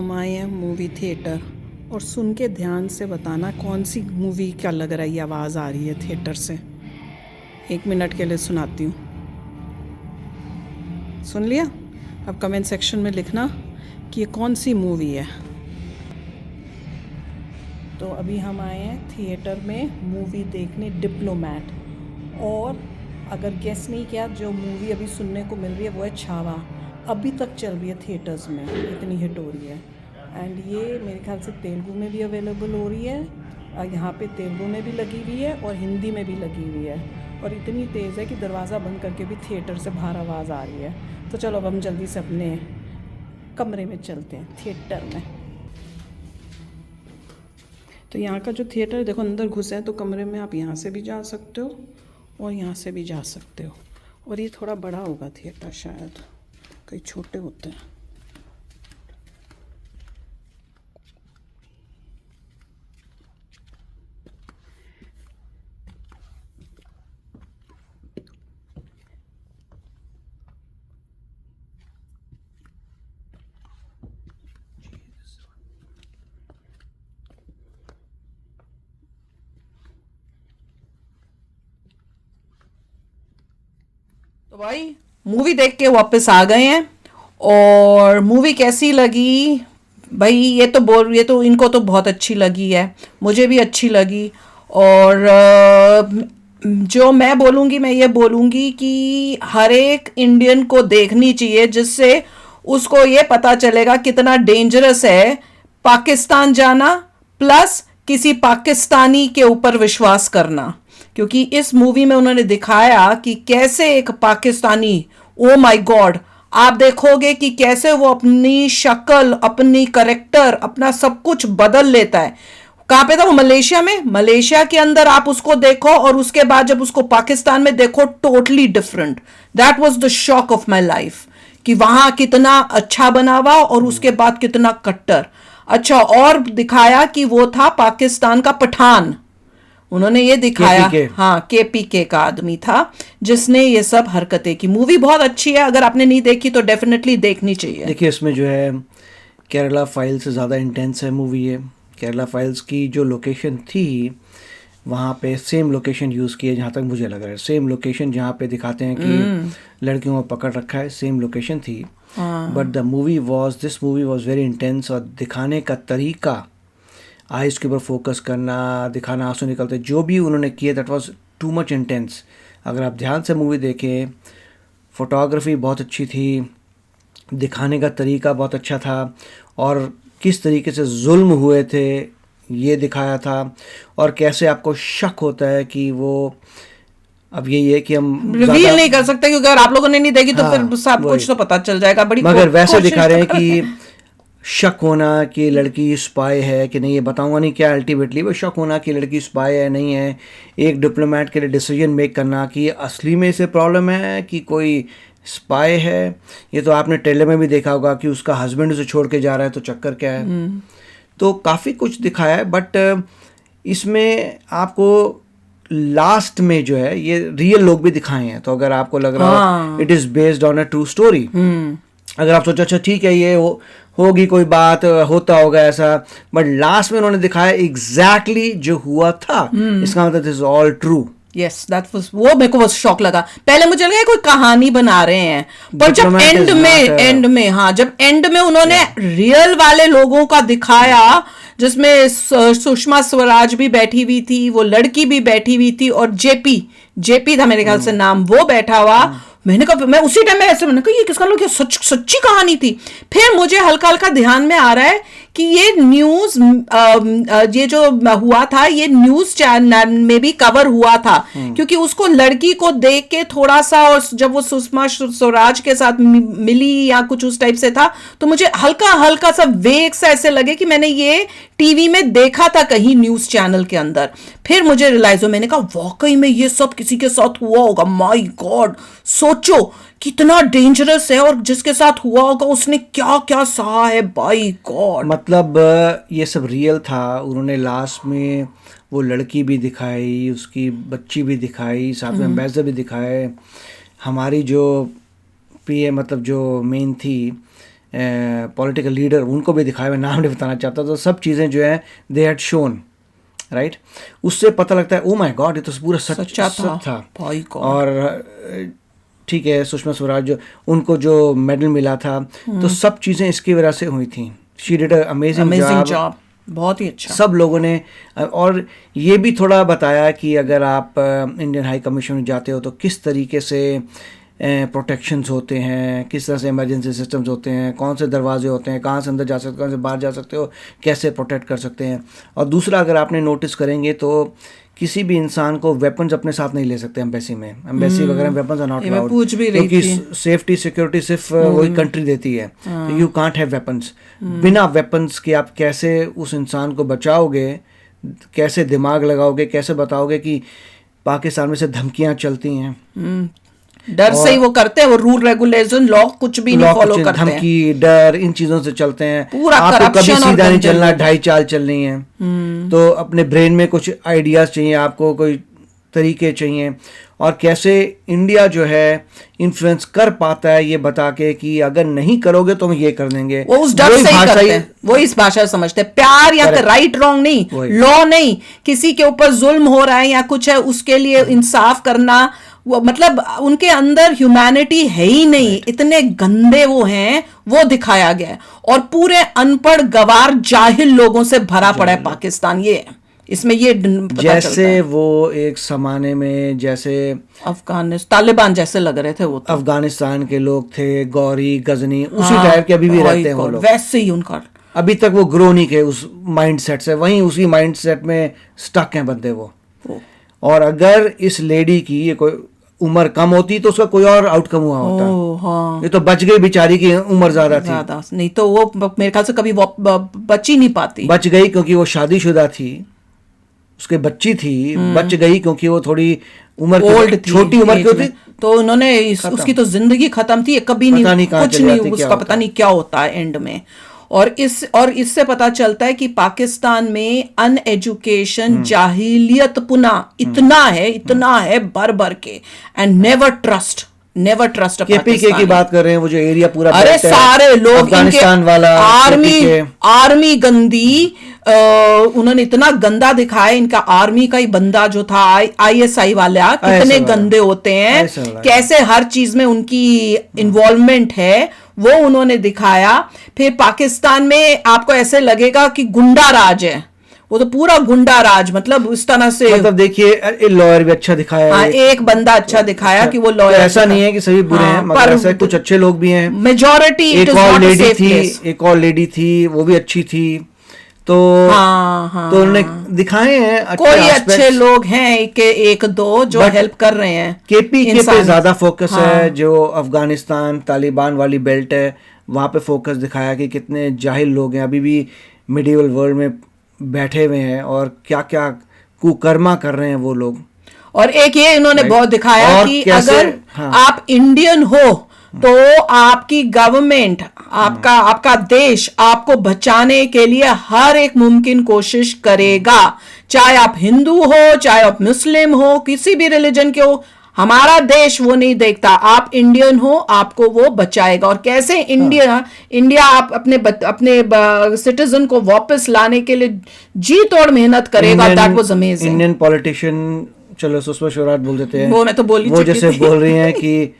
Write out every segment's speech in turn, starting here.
हम आए हैं मूवी थिएटर और सुन के ध्यान से बताना कौन सी मूवी का लग रहा है ये आवाज़ आ रही है थिएटर से। 1 मिनट के लिए सुनाती हूँ। सुन लिया? अब कमेंट सेक्शन में लिखना कि ये कौन सी मूवी है। तो अभी हम आए हैं थिएटर में मूवी देखने डिप्लोमैट, और अगर गेस नहीं किया, जो मूवी अभी सुनने को मिल रही है वो है छावा। अभी तक चल रही है थिएटर्स में, इतनी हिट हो रही है। एंड ये मेरे ख्याल से तेलुगु में भी अवेलेबल हो रही है, यहाँ पे तेलुगु में भी लगी हुई है और हिंदी में भी लगी हुई है, और इतनी तेज़ है कि दरवाज़ा बंद करके भी थिएटर से बाहर आवाज़ आ रही है। तो चलो अब हम जल्दी से अपने कमरे में चलते हैं थिएटर में। तो यहाँ का जो थिएटर है, देखो अंदर घुसे हैं तो कमरे में आप यहाँ से भी जा सकते हो और यहाँ से भी जा सकते हो। और ये थोड़ा बड़ा होगा थिएटर, शायद कई छोटे होते हैं। तो भाई मूवी देख के वापस आ गए हैं, और मूवी कैसी लगी भाई? ये तो इनको तो बहुत अच्छी लगी है, मुझे भी अच्छी लगी। और जो मैं बोलूँगी, मैं ये बोलूँगी कि हर एक इंडियन को देखनी चाहिए, जिससे उसको ये पता चलेगा कितना डेंजरस है पाकिस्तान जाना, प्लस किसी पाकिस्तानी के ऊपर विश्वास करना। क्योंकि इस मूवी में उन्होंने दिखाया कि कैसे एक पाकिस्तानी, ओ माय गॉड, आप देखोगे कि कैसे वो अपनी शक्ल, अपनी करेक्टर, अपना सब कुछ बदल लेता है। कहाँ पे था वो? मलेशिया में। मलेशिया के अंदर आप उसको देखो और उसके बाद जब उसको पाकिस्तान में देखो, totally different. That was the shock of my life कि वहां कितना अच्छा बना हुआ और उसके बाद कितना कट्टर। अच्छा, और दिखाया कि वो था पाकिस्तान का पठान। उन्होंने ये दिखाया, केपीके। हाँ, केपीके का आदमी था जिसने ये सब हरकतें की। मूवी बहुत अच्छी है, अगर आपने नहीं देखी तो डेफिनेटली देखनी चाहिए। देखिए, इसमें जो है केरला फाइल्स से ज़्यादा इंटेंस है मूवी है। केरला फाइल्स की जो लोकेशन थी, वहाँ पे सेम लोकेशन यूज़ की है, जहाँ तक मुझे लग रहा है। सेम लोकेशन जहाँ पे दिखाते हैं कि लड़कियों को पकड़ रखा है, सेम लोकेशन थी। But this movie was very intense, और दिखाने का तरीका, आइज के ऊपर फोकस करना, दिखाना, आंसू निकलते, जो भी उन्होंने किया, that was too much intense. अगर आप ध्यान से मूवी देखें, फोटोग्राफी बहुत अच्छी थी, दिखाने का तरीका बहुत अच्छा था, और किस तरीके से जुल्म हुए थे ये दिखाया था, और कैसे आपको शक होता है कि वो, अब यही है कि हम रिवील नहीं कर सकते क्योंकि अगर आप लोगों ने नहीं देखी तो हाँ, फिर सब कुछ तो पता चल जाएगा। बड़ी मगर वैसे कोशिश दिखा तो रहे हैं कर रहे हैं। कि शक होना कि लड़की स्पाई है कि नहीं, ये बताऊंगा नहीं क्या, अल्टीमेटली वो शक होना कि लड़की स्पाई है नहीं है। एक डिप्लोमेट के लिए डिसीजन मेक करना कि असली में इसे प्रॉब्लम है कि कोई स्पाई है। ये तो आपने ट्रेलर में भी देखा होगा कि उसका हस्बैंड उसे छोड़ के जा रहा है, तो चक्कर क्या है। तो काफ़ी कुछ दिखाया है, बट इसमें आपको लास्ट में जो है ये रियल लोग भी दिखाए हैं। तो अगर आपको लग रहा हो it is based on a true story, अगर आप सोचो अच्छा ठीक है ये होगी कोई बात, होता होगा ऐसा, बट लास्ट में उन्होंने दिखाया एग्जैक्टली जो हुआ था। इसका मतलब this is all true. Yes, that was, वो मेरे को बहुत शॉक लगा। पहले मुझे लगा कोई कहानी बना रहे हैं, पर जब Diplomat is एंड not में, हाँ, जब एंड में उन्होंने रियल वाले लोगों का दिखाया, जिसमें सुषमा स्वराज भी बैठी हुई थी, वो लड़की भी बैठी हुई थी, और जेपी था मेरे ख्याल से नाम, वो बैठा हुआ। मैंने कहा, मैं उसी टाइम में ऐसे, मैंने कहा ये किसका लोग, सच्ची कहानी थी। फिर मुझे हल्का हल्का ध्यान में आ रहा है कि ये न्यूज, ये जो हुआ था ये न्यूज चैनल में भी कवर हुआ था, क्योंकि उसको लड़की को देख के थोड़ा सा, और जब वो सुषमा स्वराज के साथ मिली या कुछ उस टाइप से था, तो मुझे हल्का हल्का सा वेग सा ऐसे लगे कि मैंने ये टीवी में देखा था कहीं न्यूज चैनल के अंदर। फिर मुझे रियलाइज हो, मैंने कहा वाकई में ये सब किसी के साथ हुआ होगा। माय गॉड, सोचो कितना डेंजरस है, और जिसके साथ हुआ होगा उसने क्या क्या सहा है। बाय गॉड, मतलब ये सब रियल था। उन्होंने लास्ट में वो लड़की भी दिखाई, उसकी बच्ची भी दिखाई, साथ में एम्बेसडर भी दिखाए। हमारी जो पीए मतलब जो मेन थी पॉलिटिकल लीडर, उनको भी दिखाया, मैं नाम नहीं बताना चाहता, तो सब चीज़ें जो है दे हैड शोन, राइट। उससे पता लगता है ओ माय गॉड, ये तो पूरा सच था। भाई God। और ठीक है, सुषमा स्वराज जो, उनको जो मेडल मिला था, तो सब चीज़ें इसकी वजह से हुई थी। She did a amazing job, बहुत ही अच्छा। सब लोगों ने। और ये भी थोड़ा बताया कि अगर आप इंडियन हाई कमीशन में जाते हो तो किस तरीके से प्रोटेक्शंस होते हैं, किस तरह से इमरजेंसी सिस्टम्स होते हैं, कौन से दरवाजे होते हैं, कहाँ से अंदर जा सकते हो, कहाँ से बाहर जा सकते हो, कैसे प्रोटेक्ट कर सकते हैं। और दूसरा, अगर आपने नोटिस करेंगे तो किसी भी इंसान को वेपन्स अपने साथ नहीं ले सकते एम्बेसी में, एम्बेसी वगैरह वेपन्स आर नॉट अलाउड, पूछ भी रही क्योंकि थी। सेफ्टी सिक्योरिटी सिर्फ वही कंट्री देती है, यू कांट हैव वेपन्स। बिना वेपन्स के आप कैसे उस इंसान को बचाओगे, कैसे दिमाग लगाओगे, कैसे बताओगे कि पाकिस्तान में से धमकियां चलती हैं, डर से ही वो करते हैं, वो रूल रेगुलेशन लॉ कुछ भी नहीं फॉलो करते हैं, धमकी डर इन चीजों से चलते हैं। पूरा आपको कभी corruption और सीधा नहीं चलना, गंदगी। ढाई चाल चलनी है। तो अपने ब्रेन में कुछ आइडियाज चाहिए, आपको कोई तरीके चाहिए, और कैसे इंडिया जो है इन्फ्लुएंस कर पाता है ये बता के कि अगर नहीं करोगे तो हम ये कर देंगे। वो उस डर से ही करते हैं, वो इस भाषा से समझते हैं। प्यार या तो राइट रॉन्ग नहीं, लॉ नहीं, किसी के ऊपर जुल्म हो रहा है या कुछ है उसके लिए इंसाफ करना, वो मतलब उनके अंदर ह्यूमैनिटी है ही नहीं, इतने गंदे वो हैं, वो दिखाया गया है। और पूरे अनपढ़ गवार जाहिल लोगों से भरा पड़ा है पाकिस्तान, ये इसमें ये पता जैसे वो एक जमाने में जैसे अफगानिस्तान तालिबान जैसे लग रहे थे, वो तो अफगानिस्तान के लोग थे, गौरी गजनी, उसी टाइप के अभी भी रहते हैं वो लोग, वैसे ही उनका अभी तक वो ग्रो नहीं किए उस माइंडसेट से, वहीं उसी माइंडसेट में स्टक हैं बंदे वो। और अगर इस लेडी की ये कोई उम्र कम होती तो उसका कोई और आउटकम हुआ होता। हाँ। ये तो बच गई बेचारी की उम्र ज्यादा थी, नहीं तो वो मेरे ख्याल से कभी बच ही नहीं पाती। बच गई क्योंकि वो शादीशुदा थी, उसके बच्ची थी, बच गई क्योंकि वो थोड़ी उम्र ओल्ड थी, छोटी उम्र की थी, तो उन्होंने उसकी तो जिंदगी खत्म थी, कभी नहीं कुछ नहीं, उसका पता नहीं क्या होता है एंड में। और इससे पता चलता है कि पाकिस्तान में अनएजुकेशन, जाहिलियत पुना इतना है भर भर के, एंड नेवर ट्रस्ट केपीके की बात कर रहे हैं, वो जो एरिया पूरा, अरे सारे लोग अफगानिस्तान वाला, आर्मी गंदी, उन्होंने इतना गंदा दिखाया। इनका आर्मी का ही बंदा जो था, आईएसआई वाला, कितने गंदे होते हैं, कैसे हर चीज में उनकी इन्वॉल्वमेंट है, वो उन्होंने दिखाया। फिर पाकिस्तान में आपको ऐसे लगेगा कि गुंडा राज है, वो तो पूरा गुंडा राज, मतलब इस तरह से, मतलब देखिए लॉयर भी अच्छा दिखाया है, एक बंदा अच्छा दिखाया कि वो लॉयर, ऐसा नहीं है कि सभी बुरे हैं, मगर ऐसा कुछ अच्छे लोग भी हैं, मेजॉरिटी। एक और लेडी थी, वो भी अच्छी थी, तो तो उन्होंने दिखाए हैं कोई अच्छे लोग हैं, एक दो जो हेल्प कर रहे हैं। केपीके पे ज्यादा फोकस है, जो अफगानिस्तान तालिबान वाली बेल्ट है वहां पे फोकस दिखाया कि कितने जाहिल लोग हैं, अभी भी मिडिवल वर्ल्ड में बैठे हुए हैं और क्या क्या कुकर्मा कर रहे हैं वो लोग। और एक ये इन्होंने बहुत दिखाया कि अगर आप इंडियन हो तो आपकी गवर्नमेंट, आपका देश आपको बचाने के लिए हर एक मुमकिन कोशिश करेगा, चाहे आप हिंदू हो, चाहे आप मुस्लिम हो, किसी भी रिलीजन के हो, हमारा देश वो नहीं देखता, आप इंडियन हो, आपको वो बचाएगा। और कैसे इंडिया आप अपने सिटीजन को वापस लाने के लिए जी तोड़ मेहनत करेगा। That was amazing. Indian politician, चलो सुषमा स्वराज बोल देते हैं, वो मैं तो बोली, वो जैसे बोल रही हैं कि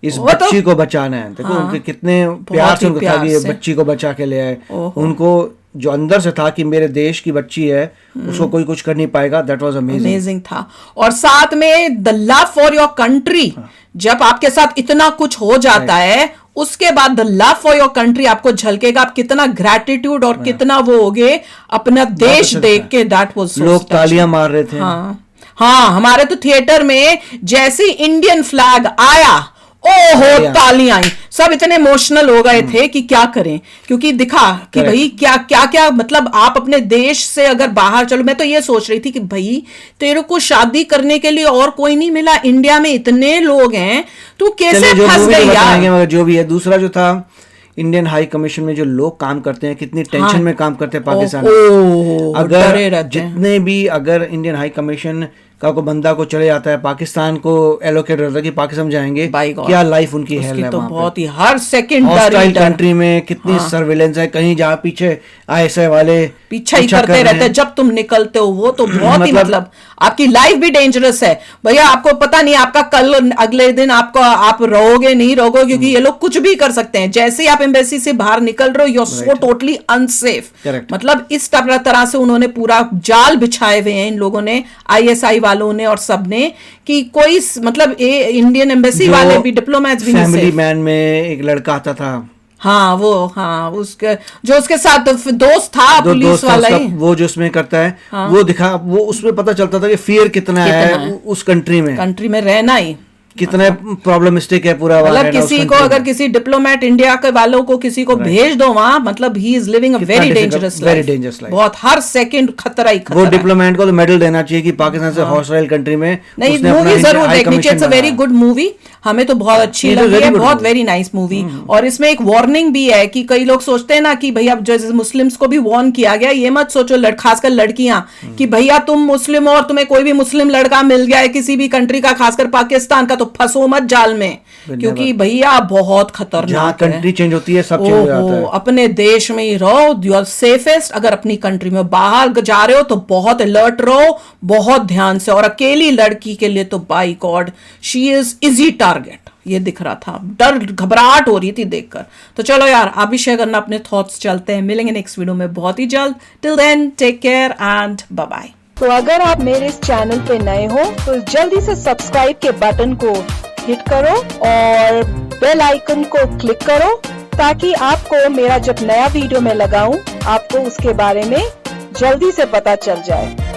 इस बच्ची को बचाना है, देखो उनके कितने प्यार से उनको था कि ये बच्ची को बचा के ले आए, उनको जो अंदर से था कि मेरे देश की बच्ची है, उसको कोई कुछ कर नहीं पाएगा। दैट वाज अमेजिंग था। और साथ में the love for your country, जब आपके साथ इतना कुछ हो जाता है, उसके बाद the love for your country आपको झलकेगा, आप कितना ग्रेटिट्यूड और कितना वो होगे अपना देश देख के। दैट वाज, लोग तालियां मार रहे थे। हाँ, हमारे तो थिएटर में जैसे इंडियन फ्लैग आया, ओहो तालियां आई, सब इतने इमोशनल हो गए थे कि क्या करें, क्योंकि दिखा कि भाई क्या मतलब आप अपने देश से अगर बाहर चलो। मैं तो ये सोच रही थी कि भाई तेरे को शादी करने के लिए और कोई नहीं मिला, इंडिया में इतने लोग हैं, तू कैसे फंस गई यार। मगर जो भी है, दूसरा जो था इंडियन हाई कमीशन में जो लोग काम करते हैं, कितनी टेंशन में काम करते हैं पाकिस्तान में। अगर जितने भी, अगर इंडियन हाई कमीशन का को बंदा को चले जाता है, पाकिस्तान को एलोकेट रहता है कि पाकिस्तान जाएंगे, By God. क्या लाइफ उनकी हेल उसकी है तो वहाँ पे। बहुत ही हर सेकंड हॉस्टाइल कंट्री में कितनी सर्विलेंस है, कहीं जहाँ पीछे आईएसआई वाले पीछा ही पीछा करते कर रहे रहते हैं हैं। जब तुम निकलते हो, वो तो बहुत ही मतलब- मतलब आपकी लाइफ भी डेंजरस है भैया, आपको पता नहीं आपका कल अगले दिन आपको आप रहोगे नहीं रहोगे, क्योंकि ये लोग कुछ भी कर सकते हैं। जैसे ही आप एम्बेसी से बाहर निकल रहे हो, you are so totally unsafe. Correct. मतलब इस तरह से उन्होंने पूरा जाल बिछाए हुए हैं इन लोगों ने, आईएसआई वालों ने और सबने, कि कोई मतलब इंडियन एम्बेसी जो वाले भी, डिप्लोमेट्स भी नहीं फैमिली safe। मैन में एक लड़का आता था, हाँ उसके जो उसके साथ दोस्त था जो पुलिस दोस्त था वाला उसका, ही, वो जो उसमें करता है वो दिखा, वो उसमें पता चलता था कि फियर कितना है उस कंट्री में, कंट्री में रहना ही कितना प्रॉब्लमिस्टिक है पूरा वहाँ मतलब रहना उस किसी को country अगर में। किसी डिप्लोमेट इंडिया के वालों को किसी को भेज दो वहां, मतलब ही इज लिविंग अ कितना very difficult, dangerous very life, dangerous life। बहुत हर सेकंड खतरा ही वो खतरा है। डिप्लोमेट को तो मेडल देना चाहिए कि पाकिस्तान से हॉस्टाइल कंट्री में नहीं, उसने अपना मूवी जरूर हाई देखनी चाहिए, कमीशन इट्स अ वेरी बनाया। गुड मूवी, हमें तो बहुत अच्छी ये तो लगी very है, good बहुत movie। Very nice movie. और इसमें एक वार्निंग भी है कि कई लोग सोचते हैं ना कि भैया, जैसे मुस्लिम्स को भी वार्न किया गया, ये मत सोचो खासकर लड़कियां कि भैया तुम मुस्लिम हो और तुम्हें कोई भी मुस्लिम लड़का मिल गया है किसी भी कंट्री का, खासकर पाकिस्तान का, तो फंसो मत जाल में, क्योंकि भैया बहुत जहाँ खतरनाक है। कंट्री चेंज होती है सब चेंज हो जाता है। अपने देश में ही रहो, यू आर सेफेस्ट। अगर अपनी कंट्री में बाहर जा रहे हो तो बहुत अलर्ट रहो, बहुत ध्यान से। और अकेली लड़की के लिए तो by god, she is easy target, ये दिख रहा था, डर घबराहट हो रही थी देखकर। तो चलो यार, आप भी शेयर करना अपने थॉट्स, चलते हैं, मिलेंगे नेक्स्ट वीडियो में बहुत ही जल्द। Till then take care and bye bye. तो अगर आप मेरे इस चैनल पे नए हो तो जल्दी से सब्सक्राइब के बटन को हिट करो और बेल आइकन को क्लिक करो, ताकि आपको मेरा जब नया वीडियो मैं लगाऊं आपको उसके बारे में जल्दी से पता चल जाए।